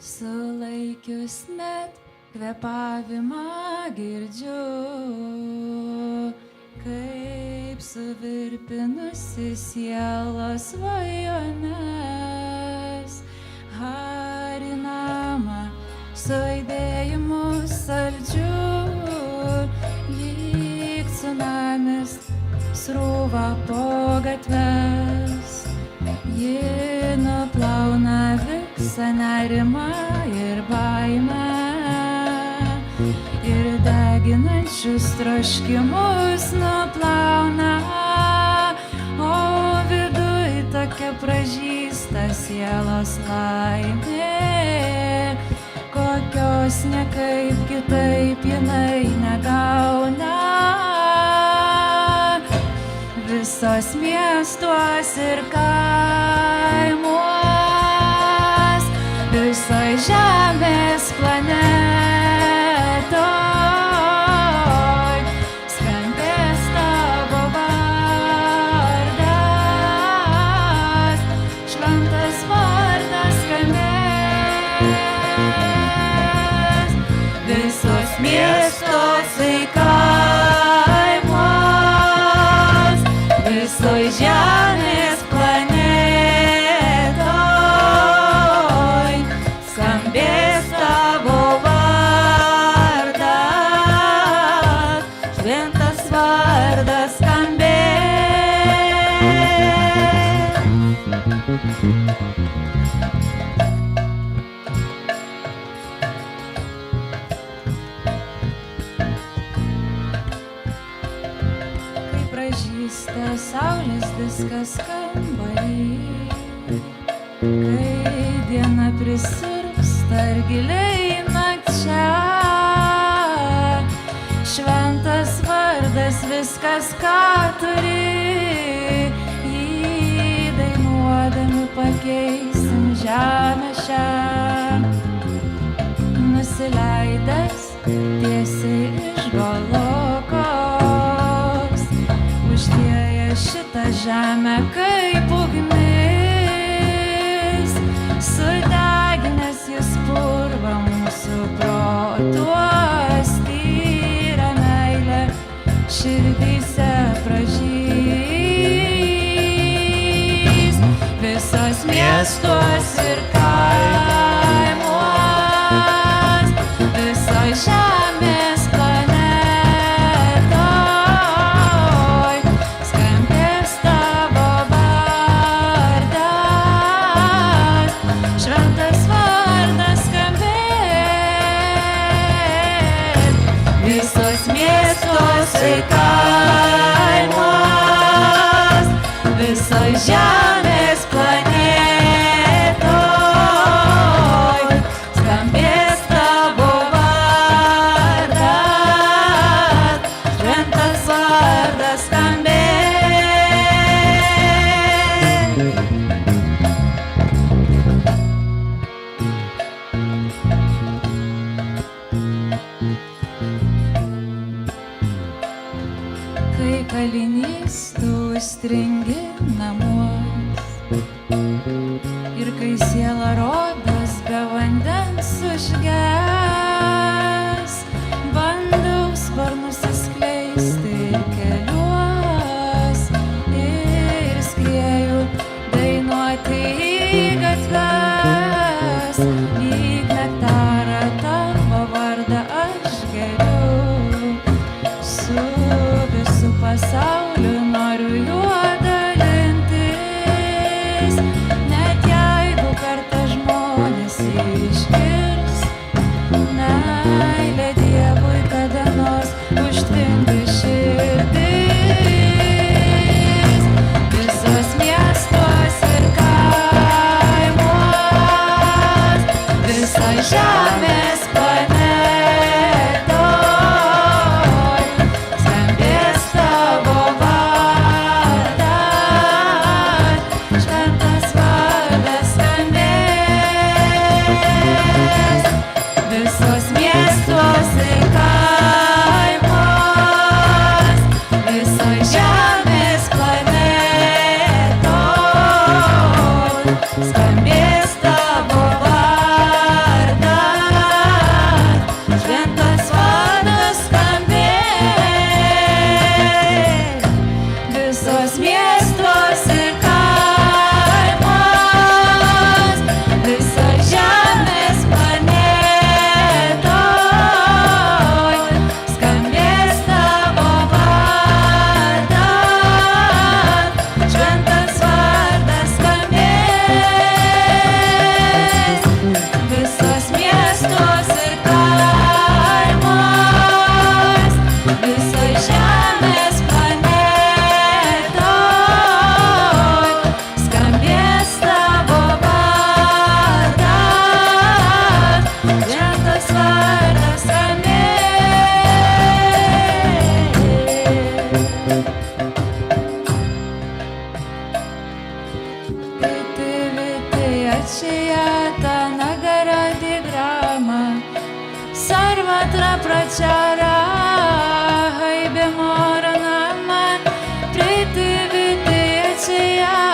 sulaikius net kvėpavimą girdžiu, kaip suvirpinusi siela svajones harinama suaidėjimu saldžiu, lyg tsunamis srūva po gatves. Ji nuplauna visą nerimą ir baimę ir deginančius troškimus nuplauna, o viduj tokia pražysta sielos laimė, kokios niekaip kitaip jinai negauna. Visos miestuos ir kaimuos, visoj žemės planetoj skambės tavo vardas, šventas vardas skambės. Visos miestuos ir kaimuos, visoj žemės planetoj skambės tavo vardas, šventas vardas skambės. Kai pražysta saulės diskas kambarį, kai diena prisirpsta ir giliai nakčia, šventas vardas viskas, ką turi, jį dainuodami pakeisim žemę šią. Nusileidęs tiesiai iš Golgokos, užlieja šitą žemę kaip ugnis, sudeginęs jis purvą mūsų protuos, tyra meilė širdyse pražys. Visos miestuos ir kaimuos, visoj žemės planetoj skambės tavo vardas, šventas vardas skambės. Visos miestuos ir kaimuos, visoj žemės planetoj skambės tavo vardas, šventas vardas skambės. Kai kalinys tu stringi namuos ir kai siela rodos be vandens užges, bandau sparnus įskleisti keliuos ir skrieju dainuoti į gatves, lyg nektarą tavo vardą aš geriu, su visu pasauliu noriu juo dalintis. visos miestos ir kaimus, visos žemės planetoj, skambės tavo vardas, šventas vardas skambės, visos miestos ir kaimus, visos žemės planetoj, skambės tavo vardas, šventas vardas skambės. Viti, viti, aciyata nagara digrama, sarvatra prachara, haibe moranama, priti, viti, aciyata